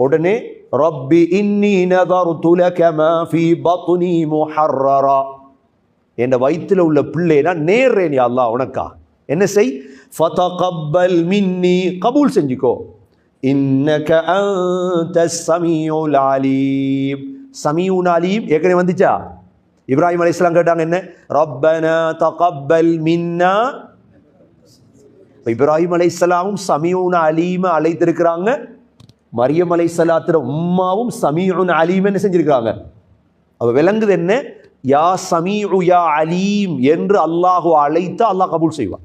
உடனே ரப்பி இன்னி நதர்து லக மா ஃபீ பத்னி முஹர்ரரா, என் வயிற்றில் உள்ள பிள்ளை நான் நேர்றேன் யா அல்லாஹ் உனக்கா, என்ன செய், ஃபதகப்பல் மின்னி, கபூல் செஞ்சுக்கோ, இன்னக அன்தஸ் ஸமீஉல் அலீம். சமீஉன் அலீம் ஏற்கனவே வந்துச்சா? இப்ராஹிம் அலைஹிஸ்ஸலாம் கேட்டாங்க என்ன, ரப்பனா தகப்பல் மின்னா. இப்ராஹிம் அலைஹிஸ்ஸலாமும் சமீஉன் அலீம அழைத்திருக்கிறாங்க, மரியம் அலைஹிஸ்ஸலாத்துற உம்மாவும் சமீஉன் அலீம் என்ன செஞ்சிருக்காங்க. அவ விளங்குது என்ன, யா சமீஉ யா அலீம் என்று அல்லாஹு அழைத்து அல்லாஹ் கபூல் செய்வான்.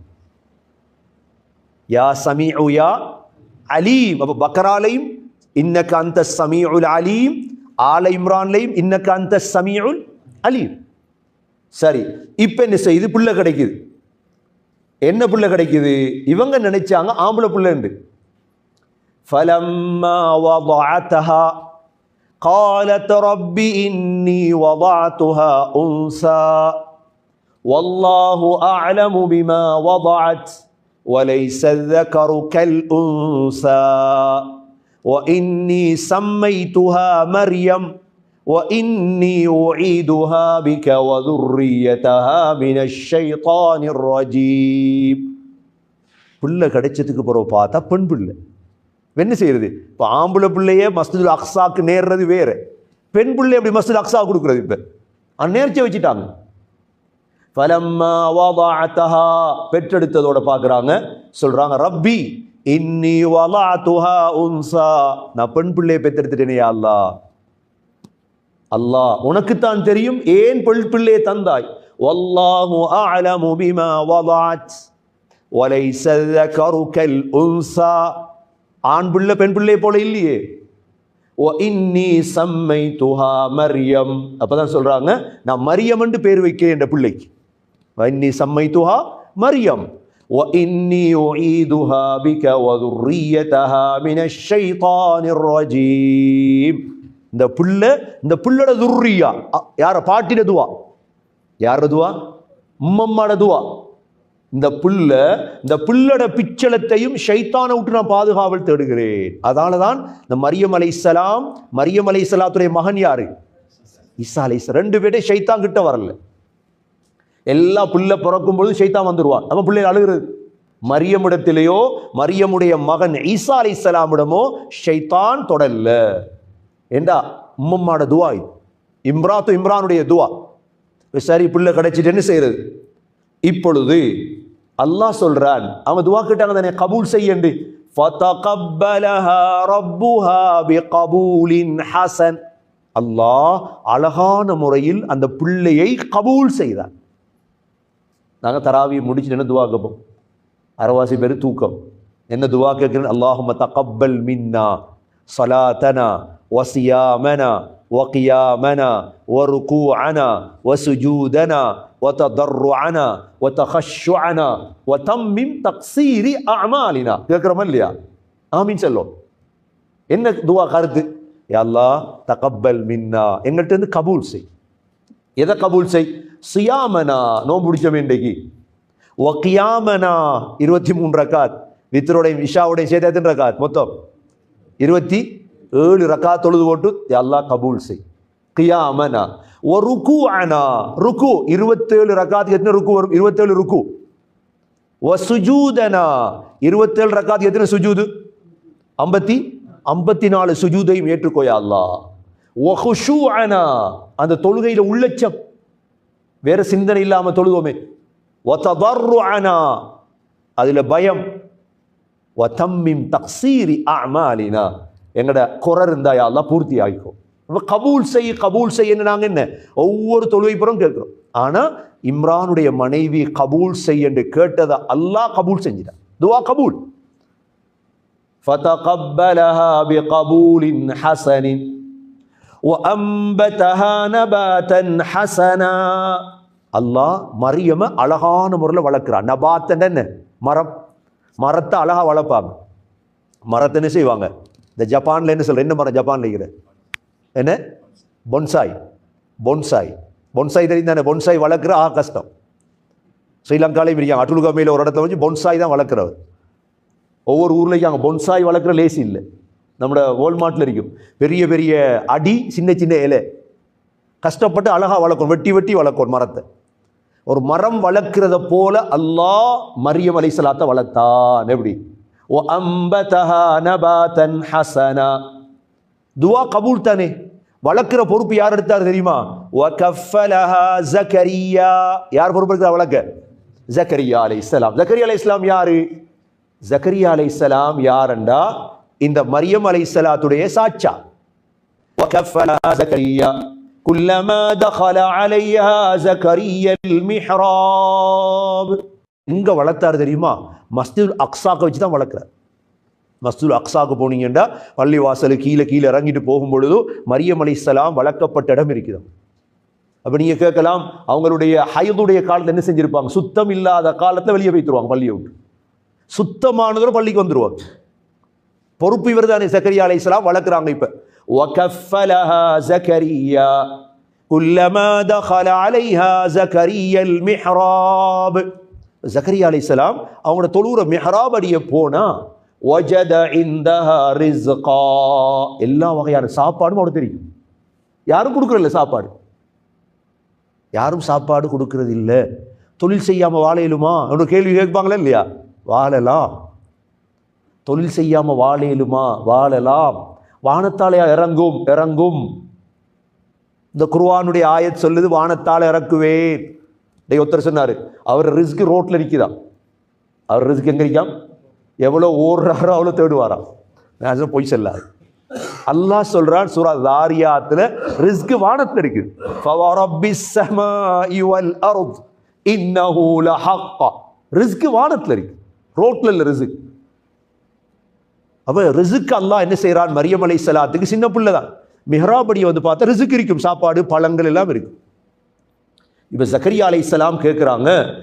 யா சமீஉ யா அலீம். அப்ப பக்கராலையும் இன்னக அன்தஸ் ஸமீஉல் அலீம், ஆல இம்ரான்லையும் இன்னக அன்தஸ் ஸமீஉல் அலீம். சரி, இப்ப என்ன செய்யுது, புள்ள கிடைக்குது. என்ன புள்ள கிடைக்குது, இவங்க நினைச்சாங்க ஆம்பளை புள்ளண்டு. فلما وضعتها قالت رب إني وضعتها أنثى والله أعلم بما وضعت وليس الذكر كالأنثى وإني سميتها مريم وإني أعيدها بك وذريتها من الشيطان الرجيم. பிள்ளை கிடைச்சதுக்கு பிறகு பார்த்தா பெண் பிள்ளை. என்ன செய்யறது, இப்போ ஆம்பளை பிள்ளையே மஸ்ஜிதுல் அக்ஸாக்கு நேர்றது வேற, பெண் பிள்ளை எப்படி மஸ்ஜிதுல் அக்ஸா கொடுக்குறது, இப்போ அந்நேர்ச்சி வச்சுட்டாங்க. ஃபலம்மா வதஅதஹா, பெற்றெடுத்ததோட பார்க்குறாங்க, சொல்றாங்க ரப்பி இன்னி வதஅதுஹா உன்சா, நான் பெண் பிள்ளையை பெற்றெடுத்துட்டேனே யா அல்லாஹ், அல்லாஹ் உனக்குத்தான் தெரியும் ஏன் பெண் பிள்ளையை தந்தாய், வல்லாஹு அஅலமு பிமா வதஅத் வலைஸ ذكر كالأنثى, ஆண் பிள்ளை பெண் பிள்ளை போல இல்லையே. ஓ இன்னி சம்மைதுஹா மரியம், அப்பதான் சொல்றாங்க நான் மரியம் என்று பேர் வைக்கிறேன் என்ற பிள்ளைக்கு. இன்னி சம்மைதுஹா மரியம் ஓ இன்னி உஈதுஹா பிக வ ذُرِّيَّتَهَا மின ஷைத்தானிர் ரஜீம். இந்த புள்ளோட துர்ரியா யார, பாட்டிட துவா, யார துவா, உம்மம்மாட துவா. இந்த புள்ளோட பிச்சலத்தையும் ஷைத்தானை விட்டு நான் பாதுகாவல் தேடுகிறேன். அதனால தான் இந்த மரியம் அலைஹிஸ்ஸலாத்துடைய மகன் யாரு, ஈசா அலைஹிஸ்ஸலாம். ரெண்டு பேரும் ஷைத்தான் கிட்ட வரல. எல்லா புள்ள பிறக்கும் பொழுது ஷைத்தான் வந்துருவான், நம்ம பிள்ளை அழுகிறது. மரியமிடத்திலேயோ மரியமுடைய மகன் ஈசா அலைஹிஸ்ஸலாமிடமோ ஷைத்தான் தொடரல. ஏண்டா உம்மம்மாட துவா, இம்ரானுடைய துவா. சரி, பிள்ளை கிடைச்சிட்டு என்ன செய்யறது, இப்பொழுது அல்லாஹ் சொல்றான், அவங்க துவா கேட்டாங்க தானே, கபூல் செய்யண்டு. ஃபதகப்பலஹா ரப்புஹா பிகபூலின் ஹஸன், அல்லாஹ் அழகான முறையில் அந்த பிள்ளையை கபூல் செய்தான். நாங்க தராவி முடிச்சுட்டு என்ன துவா கேட்போம், அரவாசி பேர் தூக்கம். என்ன துவா கேட்கிறேன், அல்லாஹும்ம தகப்பல் மின்னா ஸலாத்தனா வஸியாமனா வகியாமனா வருகூஅனா வசுஜூதனா வததர்ருஅனா வதகஷ்ஷுஅனா வதம்மிம் தக்ஸீரி அஅமாலினா. கேட்கிறோமா இல்லையா? ஆமீன் சொல்லும். என்ன துவா கருத்து, யா அல்லாஹ் தகப்பல் மின்னா, எங்கள்கிட்ட இருந்து கபூல் செய். எதை கபூல் செய், சியாமனா நோன்பு பிடிச்சோம் இன்றைக்கு, வகியாமனா 23 ரக்காத், வித்ரோடையும் இஷாவுடையும் சேர்த்து எத்தனை ரக்காத், மொத்தம் 27 ரக்காத் தொழுது போட்டு யா அல்லாஹ் கபூல் செய். கியாமனா ஒ ருகூஅனா, ருக்கு 27 ரக்காத்துக்கு எத்தனை ருக்கு வரும், 27 ருக்கு. ஒ சுஜூதனா 27 ரக்காத்துக்கு எத்தனை சுஜூது, 54 சுஜூதையும் ஏற்றுக்கோ யா அல்லாஹ். ஒ குஷூஅனா, அந்த தொழுகையில உள்ளச்சம், வேற சிந்தனை இல்லாம தொழுவோமே. ஒ ததர்ருஅனா, அதுல பயம். ஒ தம்மிம் தக்ஸீரி அஅமாலினா, எங்கட குறை இருந்தா யா அல்லாஹ் பூர்த்தி ஆயிக்கோ. கபூல் செய்ய நாங்க என்ன ஒவ்வொரு தொழுகை புறம் கேட்கிறோம். ஆனா இம்ரானுடைய மனைவி கபூல் செய்ய என்று கேட்டதை அல்லாஹ் கபூல் செஞ்சிட்டான். துவா கபூல். ஃபதகப்பலஹா பிகபூலின் ஹஸனின் வஅன்பதஹா நபாதன் ஹஸனா. அல்லாஹ் மரியம அழகான முறையில் வளர்க்கிறான். நபாத்தன் என்ன, மரத்தை அழகா வளர்ப்பாங்க. மரத்தை என்ன செய்வாங்க, இந்த ஜப்பான்ல என்ன சொல்ற, என்ன மரம் ஜப்பான்ல இருக்கிற என்ன, பொன்சாய் தெரியும் தானே. பொன்சாய் வளர்க்குற கஷ்டம். ஸ்ரீலங்காலையும் இருக்காங்க, அட்டுலுகமையில் ஒரு இடத்துல வச்சு பொன்சாய் தான் வளர்க்குறவர். ஒவ்வொரு ஊர்லேயும் அங்கே பொன்சாய் வளர்க்குற லேசி இல்லை. நம்மளோட வால்மார்ட்டில் இருக்கும். பெரிய பெரிய அடி, சின்ன சின்ன இலை, கஷ்டப்பட்டு அழகா வளர்க்கும், வெட்டி வெட்டி வளர்க்கும் மரத்தை. ஒரு மரம் வளர்க்கிறத போல அல்லாஹ் மரியம் அலைஹிஸ்ஸலாத்தை வளர்த்தான். எப்படி? وَأَنبَتَهَا نَبَاتًا حَسَنًا. துவா கபூல் தானே. வளர்க்கிற பொறுப்பு யார் எடுத்தார் தெரியுமா? وَكَفَّلَهَا زَكَرِيَّا. யார் பொறுப்பு எடுத்தார் வளர்க்க? ஜக்கரியா அலைஹிஸ்ஸலாம். ஜக்கரியா அலைஹிஸ்ஸலாம் யாரு? ஜக்கரியா அலைஹிஸ்ஸலாம் யாருண்டா இந்த மரியம் அலைஹிஸ்ஸலாத்துடைய சாட்சா. وَكَفَّلَهَا زَكَرِيَّا كُلَّمَا دَخَلَ عَلَيْهَا زَكَرِيَّا الْمِحْرَابَ. எங்க வளர்த்தார் தெரியுமா? மஸ்ஜிதுல் அக்ஸாக்கு வச்சு தான் வளர்க்குறார். மஸ்ஜிதுல் அக்ஸாக்கு போனீங்கன்னா பள்ளி வாசல் கீழே இறங்கிட்டு போகும்பொழுது மரியம் அலைஹிஸ்ஸலாம் வளர்க்கப்பட்ட இடம் இருக்குது. அப்போ நீங்கள் கேட்கலாம், அவங்களுடைய ஹைதுடைய காலத்தில் என்ன செஞ்சிருப்பாங்க? சுத்தம் இல்லாத காலத்தில் வெளியே வைத்துருவாங்க பள்ளியை விட்டு. சுத்தமானதோட பள்ளிக்கு வந்துருவாங்க. பொறுப்பு இவர் தானே. ஜக்கரியா அலைஹிஸ்ஸலாம் வளர்க்குறாங்க. இப்போ وَكَفَّلَهَا زَكَرِيَّا كُلَّمَا دَخَلَ عَلَيْهَا زَكَرِيَّا الْمِحْرَابَ. ஜக்கரியா அலைஹிஸ்ஸலாம் அவங்களோட தொழுற மிஹ்ராப் அடிய போனா وَجَدَ عِندَهَا رِزْقًا. எல்லா வகையான சாப்பாடும் அவனுக்கு தெரியும். யாரும் கொடுக்குறதில்ல சாப்பாடு. யாரும் சாப்பாடு கொடுக்கறது இல்லை. தொழில் செய்யாமல் வாழையிலுமா? அவனோட கேள்வி கேட்பாங்களா இல்லையா? வாழலாம். தொழில் செய்யாமல் வாழையிலுமா? வாழலாம். வானத்தாலே இறங்கும் இறங்கும். இந்த குர்ஆனுடைய ஆயத் சொல்லுது வானத்தால் இறக்குவேன். ஒருத்தர் சொன்னார், அவர் ரிஸ்க் ரோட்டில் நிற்குதான். அவர் ரிஸ்க் எங்கே நிற்காம்? எவ்வளோ ஓடுறாரோ அவ்வளோ தேடுவாராம். நான் போய் செல்லாது. அல்லாஹ் சொல்றான் சூரா தாரியாத்துல, ரிஸ்க் வானத்துல இருக்குது. ஃபவரப்பிஸ் ஸமாஇ வல் அர்த் இன்னஹு லஹக்க. ரிஸ்க் வானத்துல இருக்கு, ரோட்ல இல்ல ரிஸ்க். அப்ப ரிஸ்க் அல்லாஹ் என்ன செய்யறான்? மரியம் அலைஹிஸ்ஸலாத்துக்கு சின்ன பிள்ளை தான், மிஹ்ராபடியை வந்து பார்த்தா ரிஸ்க் இருக்கும், சாப்பாடு பழங்கள் எல்லாம் இருக்கும். இப்ப ஜக்கரியா அலைஹிஸ்ஸலாம் கேட்குறாங்க,